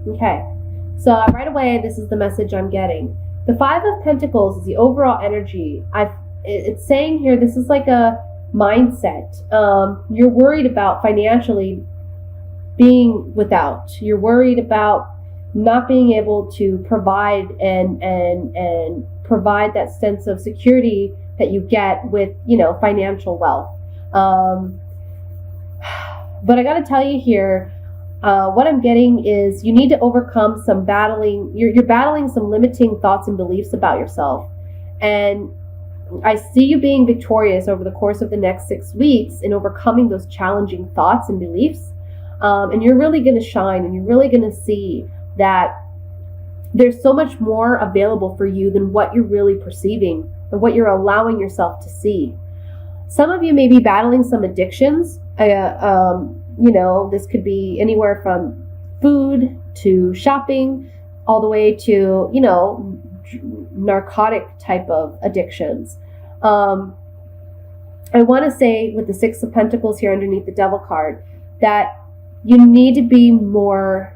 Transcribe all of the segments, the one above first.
Okay. So right away, this is the message I'm getting. The Five of Pentacles is the overall energy. It's saying here this is like a mindset. You're worried about financially being without. You're worried about not being able to provide and provide that sense of security that you get with, financial wealth. But I got to tell you here, what I'm getting is you need to overcome some battling. You're battling some limiting thoughts and beliefs about yourself. And I see you being victorious over the course of the next 6 weeks in overcoming those challenging thoughts and beliefs. And you're really going to shine, and you're really going to see that there's so much more available for you than what you're really perceiving and what you're allowing yourself to see. Some of you may be battling some addictions. This could be anywhere from food to shopping, all the way to, narcotic type of addictions. I want to say with the Six of Pentacles here underneath the Devil card that you need to be more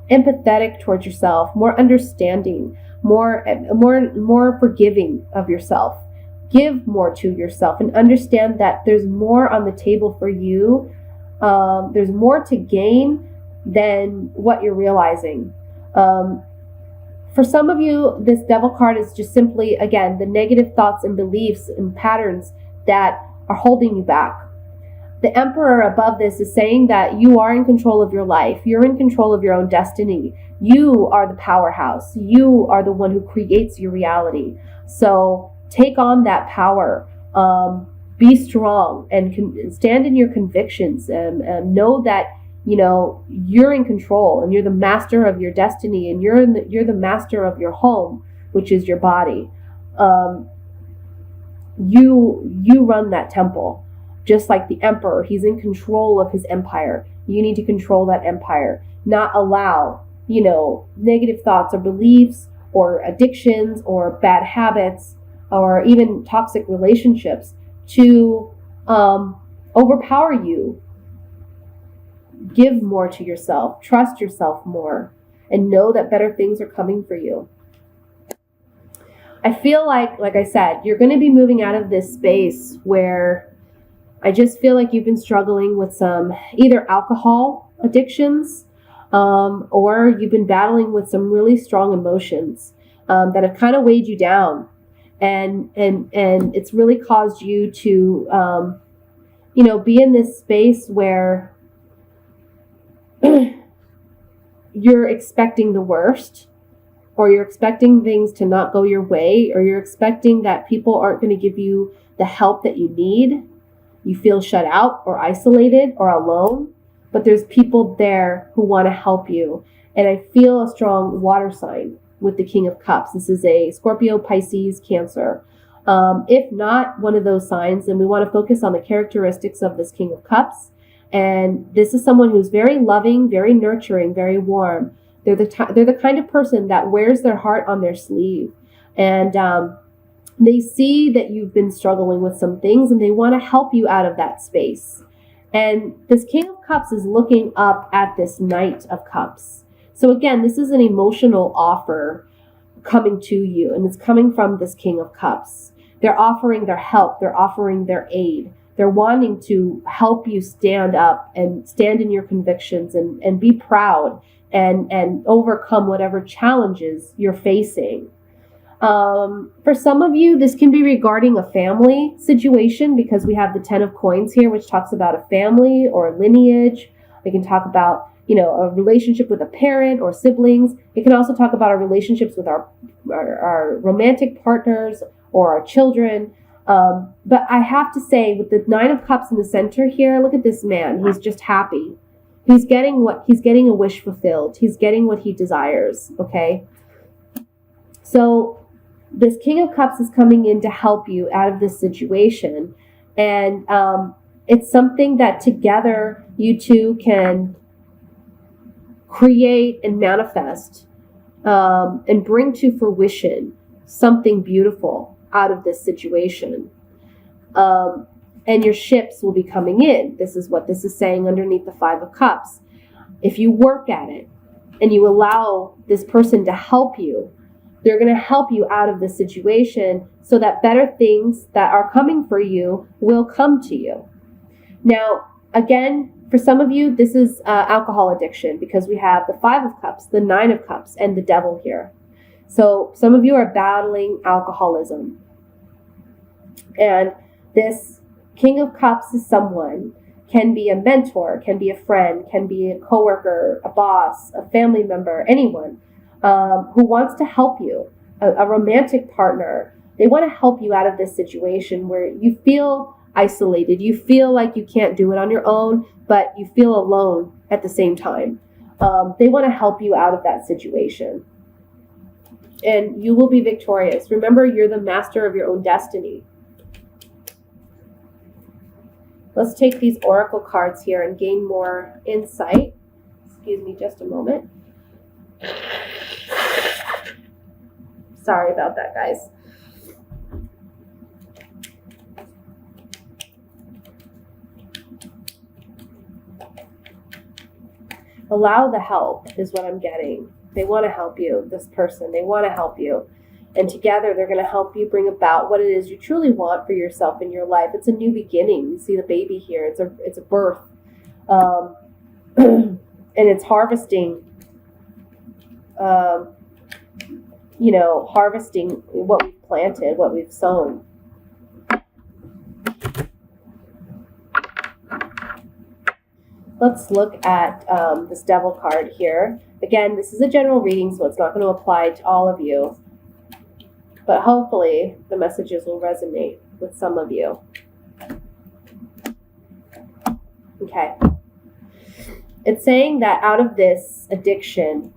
empathetic towards yourself, more understanding, more forgiving of yourself. Give more to yourself and understand that there's more on the table for you. There's more to gain than what you're realizing. For some of you, this Devil card is just simply, again, the negative thoughts and beliefs and patterns that are holding you back. The Emperor above this is saying that you are in control of your life. You're in control of your own destiny. You are the powerhouse. You are the one who creates your reality. So take on that power. Be strong and stand in your convictions and know that, you're in control and you're the master of your destiny, and you're the master of your home, which is your body. You run that temple. Just like the Emperor, he's in control of his empire. You need to control that empire. Not allow, negative thoughts or beliefs or addictions or bad habits or even toxic relationships to overpower you. Give more to yourself. Trust yourself more. And know that better things are coming for you. I feel like I said, you're going to be moving out of this space where I just feel like you've been struggling with some either alcohol addictions or you've been battling with some really strong emotions that have kind of weighed you down. And it's really caused you to, be in this space where you're expecting the worst, or you're expecting things to not go your way, or you're expecting that people aren't going to give you the help that you need. You feel shut out or isolated or alone, but there's people there who want to help you. And I feel a strong water sign with the King of Cups. This is a Scorpio, Pisces, Cancer. If not one of those signs, then we want to focus on the characteristics of this King of Cups. And this is someone who's very loving, very nurturing, very warm. They're the kind of person that wears their heart on their sleeve. And they see that you've been struggling with some things and they want to help you out of that space. And this King of Cups is looking up at this Knight of Cups. So again, this is an emotional offer coming to you, and it's coming from this King of Cups. They're offering their help. They're offering their aid. They're wanting to help you stand up and stand in your convictions and be proud and overcome whatever challenges you're facing. For some of you, this can be regarding a family situation, because we have the Ten of Coins here, which talks about a family or a lineage. We can talk about, a relationship with a parent or siblings. It can also talk about our relationships with our romantic partners or our children. But I have to say, with the Nine of Cups in the center here, look at this man. He's just happy. He's getting a wish fulfilled. He's getting what he desires. Okay. So this King of Cups is coming in to help you out of this situation. And it's something that together you two can create and manifest and bring to fruition something beautiful out of this situation. And your ships will be coming in. This is what this is saying underneath the Five of Cups. If you work at it, and you allow this person to help you, they're going to help you out of this situation so that better things that are coming for you will come to you. Now, again, for some of you, this is alcohol addiction, because we have the 5 of Cups, the 9 of Cups, and the Devil here. So some of you are battling alcoholism. And this King of Cups is someone, can be a mentor, can be a friend, can be a coworker, a boss, a family member, anyone who wants to help you, a romantic partner. They want to help you out of this situation where you feel isolated. You feel like you can't do it on your own, but you feel alone at the same time. They want to help you out of that situation. And you will be victorious. Remember, you're the master of your own destiny. Let's take these oracle cards here and gain more insight. Excuse me just a moment. Sorry about that, guys. Allow the help is what I'm getting. They want to help you, this person. They want to help you. And together they're going to help you bring about what it is you truly want for yourself in your life. It's a new beginning. You see the baby here. It's a birth. And it's harvesting, harvesting what we've planted, what we've sown. Let's look at this Devil card here. Again, this is a general reading, so it's not going to apply to all of you. But hopefully the messages will resonate with some of you. Okay. It's saying that out of this addiction,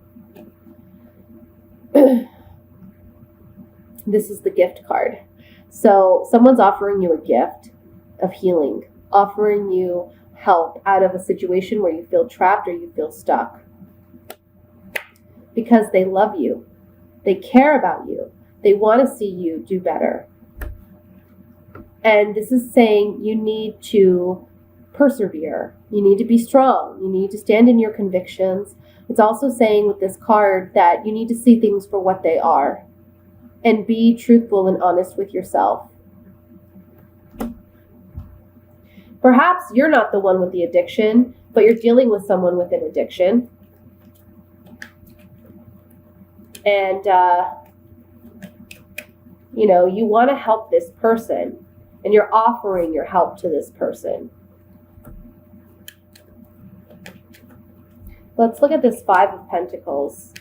this is the gift card. So someone's offering you a gift of healing, offering you help out of a situation where you feel trapped or you feel stuck. Because they love you. They care about you. They want to see you do better. And this is saying you need to persevere. You need to be strong. You need to stand in your convictions. It's also saying with this card that you need to see things for what they are and be truthful and honest with yourself. Perhaps you're not the one with the addiction, but you're dealing with someone with an addiction. And, you want to help this person, and you're offering your help to this person. Let's look at this 5 of Pentacles.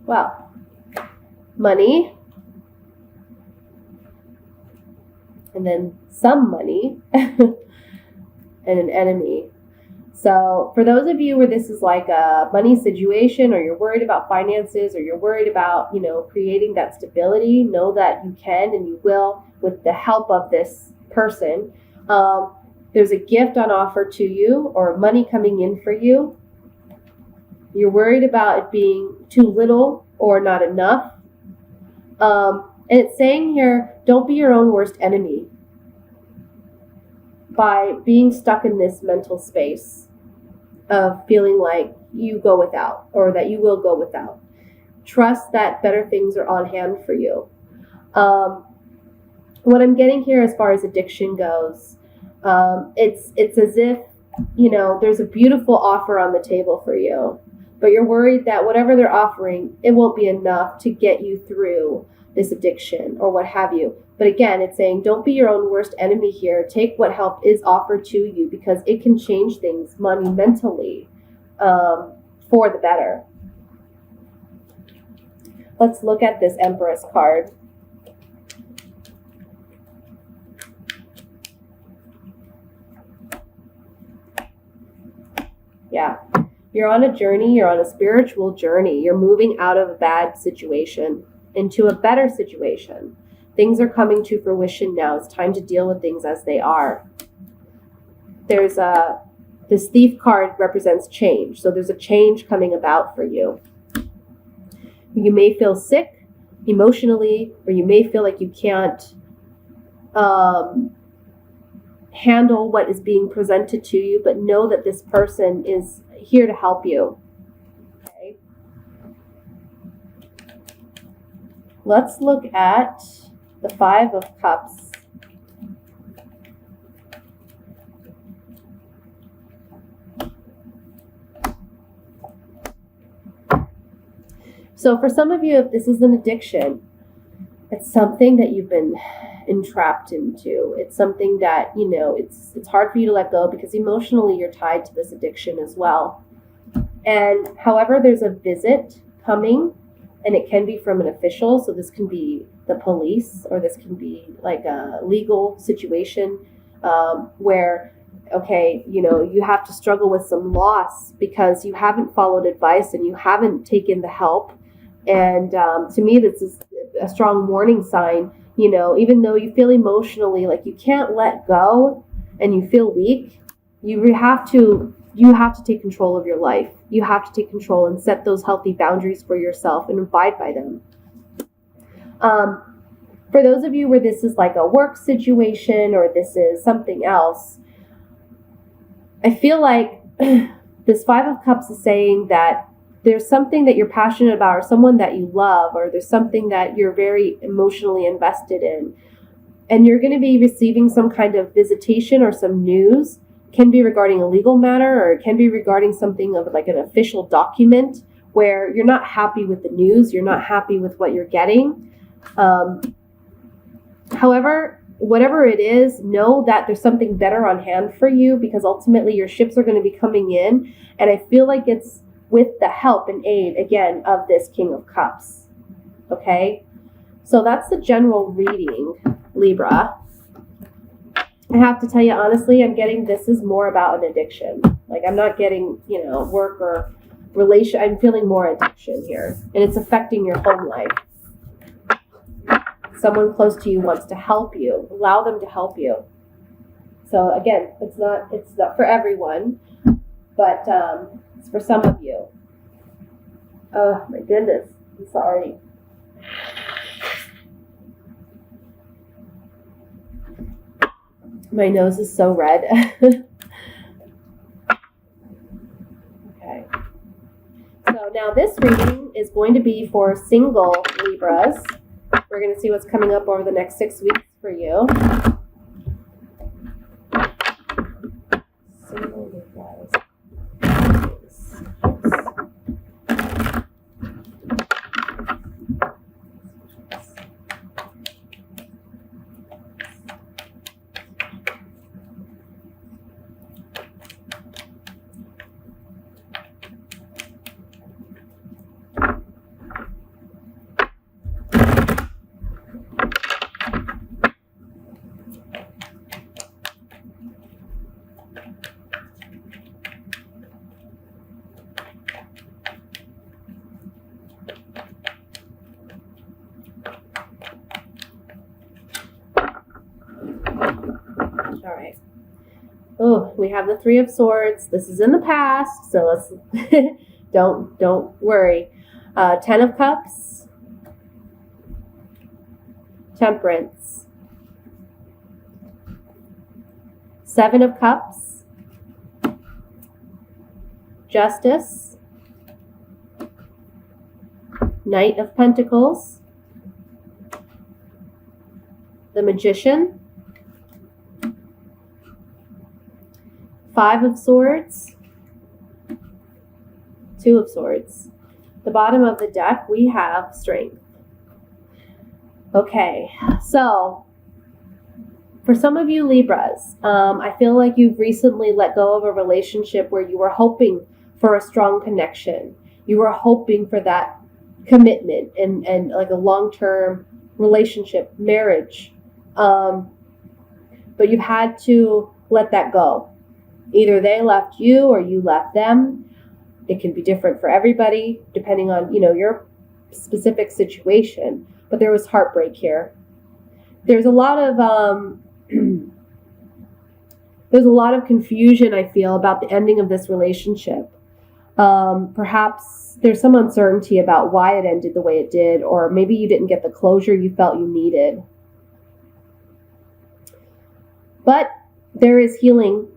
Well, money, and then some money, and an enemy. So for those of you where this is like a money situation, or you're worried about finances, or you're worried about, creating that stability, know that you can and you will with the help of this person. There's a gift on offer to you, or money coming in for you. You're worried about it being too little or not enough. And it's saying here, don't be your own worst enemy by being stuck in this mental space of feeling like you go without, or that you will go without. Trust that better things are on hand for you. What I'm getting here as far as addiction goes, it's as if, there's a beautiful offer on the table for you, but you're worried that whatever they're offering, it won't be enough to get you through this addiction or what have you. But again, it's saying don't be your own worst enemy here. Take what help is offered to you, because it can change things monumentally for the better. Let's look at this Empress card. Yeah. You're on a journey. You're on a spiritual journey. You're moving out of a bad situation into a better situation. Things are coming to fruition now. It's time to deal with things as they are. There's this Thief card represents change. So there's a change coming about for you. You may feel sick emotionally, or you may feel like you can't handle what is being presented to you, but know that this person is here to help you. Okay. Let's look at the Five of Cups. So for some of you, if this is an addiction, it's something that you've been entrapped into. It's something that, you know, it's hard for you to let go because emotionally you're tied to this addiction as well. And however, there's a visit coming, and it can be from an official. So this can be the police, or this can be like a legal situation where, okay, you know, you have to struggle with some loss because you haven't followed advice and you haven't taken the help. And to me, this is a strong warning sign. You know, even though you feel emotionally like you can't let go and you feel weak, you have to take control of your life. You have to take control and set those healthy boundaries for yourself and abide by them. For those of you where this is like a work situation or this is something else, I feel like this Five of Cups is saying that there's something that you're passionate about, or someone that you love, or there's something that you're very emotionally invested in, and you're going to be receiving some kind of visitation or some news. It can be regarding a legal matter, or it can be regarding something of like an official document where you're not happy with the news, you're not happy with what you're getting. However, whatever it is, know that there's something better on hand for you, because ultimately your ships are going to be coming in, and I feel like it's with the help and aid, again, of this King of Cups. Okay? So that's the general reading, Libra. I have to tell you, honestly, I'm getting this is more about an addiction. Like, I'm not getting, you know, work or relation. I'm feeling more addiction here. And it's affecting your home life. Someone close to you wants to help you. Allow them to help you. So, again, it's not for everyone, but it's for some of you. Oh, my goodness. I'm sorry. My nose is so red. Okay. So now this reading is going to be for single Libras. We're going to see what's coming up over the next 6 weeks for you. Single Libras. All right. Oh, we have the Three of Swords. This is in the past, so let's don't worry. 10 of Cups, Temperance, 7 of Cups, Justice, Knight of Pentacles, the Magician, 5 of Swords, 2 of Swords. The bottom of the deck, we have Strength. Okay, so for some of you Libras, I feel like you've recently let go of a relationship where you were hoping for a strong connection. You were hoping for that commitment and like a long-term relationship, marriage. But you've had to let that go. Either they left you or you left them. It can be different for everybody, depending on, you know, your specific situation. But there was heartbreak here. There's a lot of confusion, I feel, about the ending of this relationship. Perhaps there's some uncertainty about why it ended the way it did, or maybe you didn't get the closure you felt you needed. But there is healing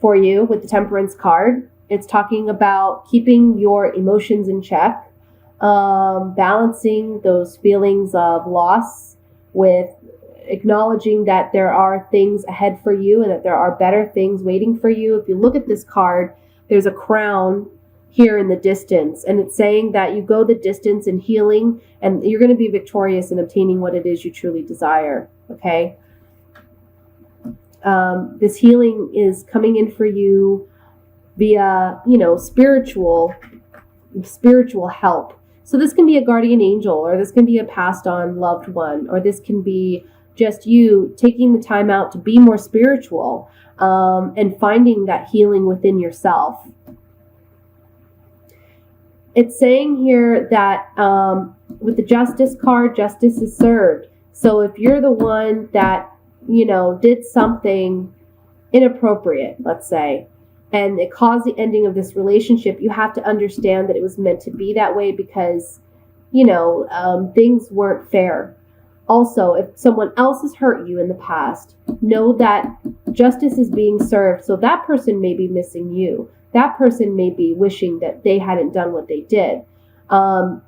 for you with the Temperance card. It's talking about keeping your emotions in check, balancing those feelings of loss with acknowledging that there are things ahead for you and that there are better things waiting for you. If you look at this card, there's a crown here in the distance, and it's saying that you go the distance in healing and you're going to be victorious in obtaining what it is you truly desire. Okay. This healing is coming in for you via, spiritual help. So this can be a guardian angel, or this can be a passed on loved one, or this can be just you taking the time out to be more spiritual, and finding that healing within yourself. It's saying here that with the Justice card, justice is served. So if you're the one that, did something inappropriate, let's say, and it caused the ending of this relationship, you have to understand that it was meant to be that way because, things weren't fair. Also, if someone else has hurt you in the past, know that justice is being served. So that person may be missing you. That person may be wishing that they hadn't done what they did. But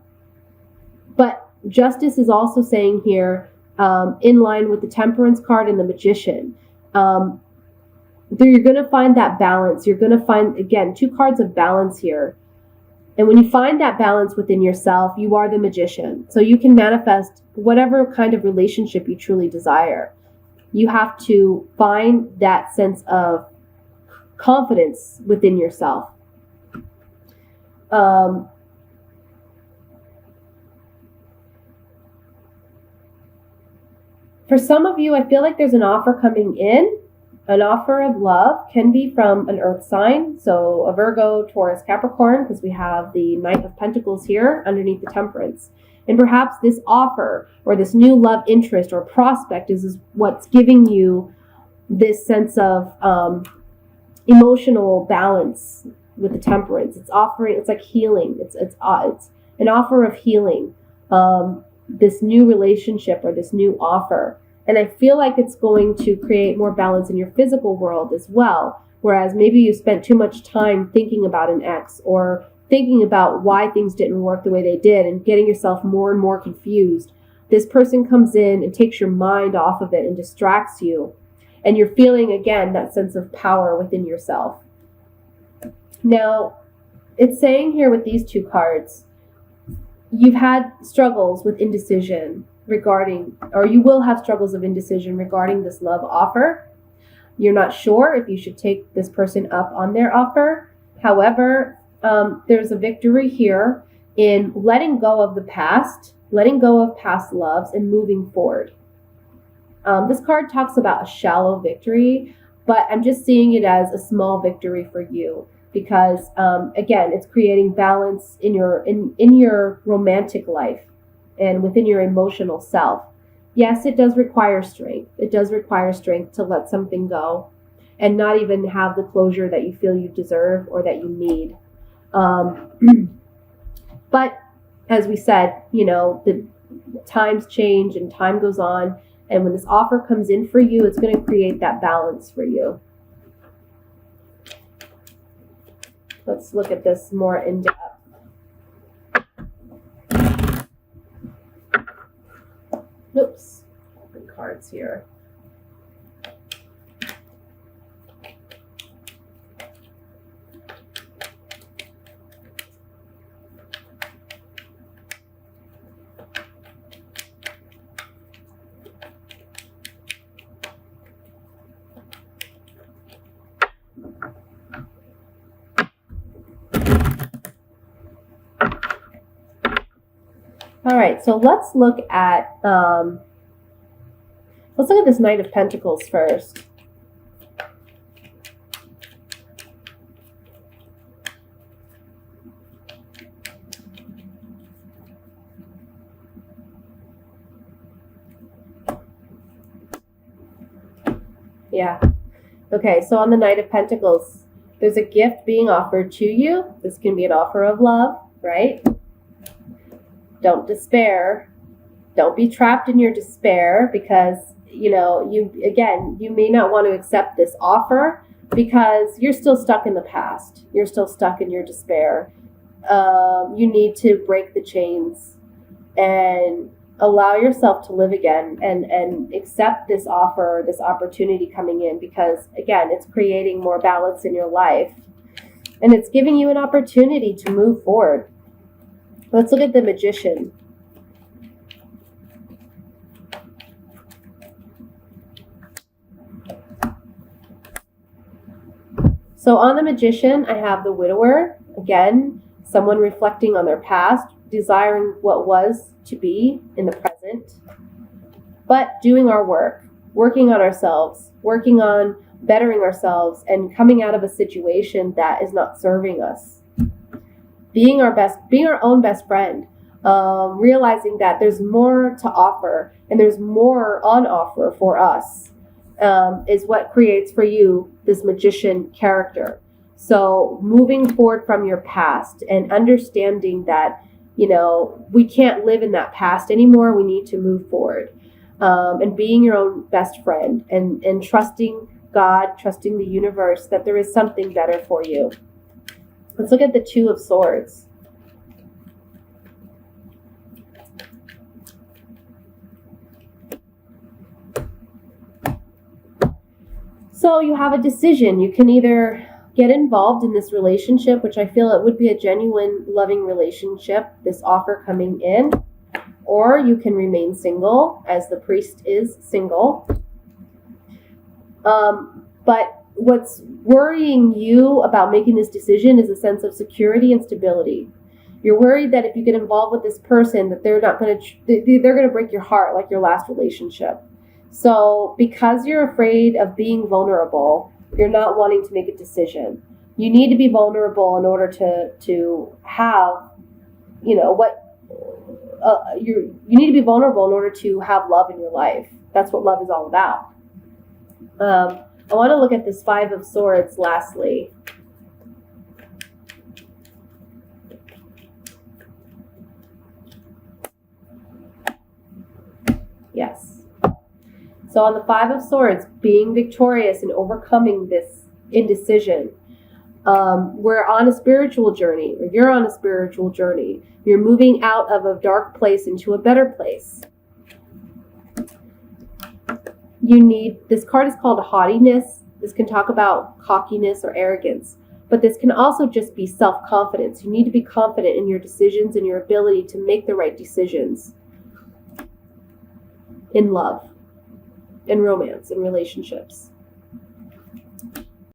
justice is also saying here, in line with the Temperance card and the Magician, you're going to find that balance. You're going to find, again, 2 cards of balance here. And when you find that balance within yourself, you are the magician. So you can manifest whatever kind of relationship you truly desire. You have to find that sense of confidence within yourself. For some of you, I feel like there's an offer coming in. An offer of love can be from an earth sign, so a Virgo, Taurus, Capricorn, because we have the Knight of Pentacles here underneath the Temperance. And perhaps this offer or this new love interest or prospect is what's giving you this sense of emotional balance with the Temperance. It's like healing. It's an offer of healing, this new relationship or this new offer. And I feel like it's going to create more balance in your physical world as well. Whereas maybe you spent too much time thinking about an ex or thinking about why things didn't work the way they did and getting yourself more and more confused. This person comes in and takes your mind off of it and distracts you. And you're feeling, again, that sense of power within yourself. Now, it's saying here with these 2 cards, you've had struggles with indecision or you will have struggles of indecision regarding this love offer. You're not sure if you should take this person up on their offer. However, there's a victory here in letting go of the past, letting go of past loves, and moving forward. This card talks about a shallow victory, but I'm just seeing it as a small victory for you because, again, it's creating balance in your romantic life and within your emotional self. Yes, it does require strength. It does require strength to let something go and not even have the closure that you feel you deserve or that you need. But as we said, the times change and time goes on. And when this offer comes in for you, it's going to create that balance for you. Let's look at this more in depth. Oops, open cards here. All right, so let's look at this Knight of Pentacles first. Yeah. Okay, so on the Knight of Pentacles, there's a gift being offered to you. This can be an offer of love, right? Don't despair. Don't be trapped in your despair because you may not want to accept this offer because you're still stuck in the past. You're still stuck in your despair. You need to break the chains and allow yourself to live again, and accept this offer, this opportunity coming in, because again, it's creating more balance in your life and it's giving you an opportunity to move forward. Let's look at the Magician. So on the Magician, I have the Widower. Again, someone reflecting on their past, desiring what was to be in the present, but doing our work, working on ourselves, working on bettering ourselves, and coming out of a situation that is not serving us. Being our own best friend, realizing that there's more to offer and there's more on offer for us, is what creates for you this Magician character. So moving forward from your past and understanding that, we can't live in that past anymore. We need to move forward, and being your own best friend, and trusting God, trusting the universe that there is something better for you. Let's look at the Two of Swords. So you have a decision. You can either get involved in this relationship, which I feel it would be a genuine, loving relationship, this offer coming in, or you can remain single, as the Priest is single. But what's worrying you about making this decision is a sense of security and stability. You're worried that if you get involved with this person, that they're going to break your heart like your last relationship. So because you're afraid of being vulnerable, you're not wanting to make a decision. You need to be vulnerable in order to have, you need to be vulnerable in order to have love in your life. That's what love is all about. I want to look at this Five of Swords lastly. Yes. So on the Five of Swords, being victorious and overcoming this indecision. We're on a spiritual journey, or you're on a spiritual journey. You're moving out of a dark place into a better place. This card is called haughtiness. This can talk about cockiness or arrogance, but this can also just be self-confidence. You need to be confident in your decisions and your ability to make the right decisions in love, in romance, in relationships.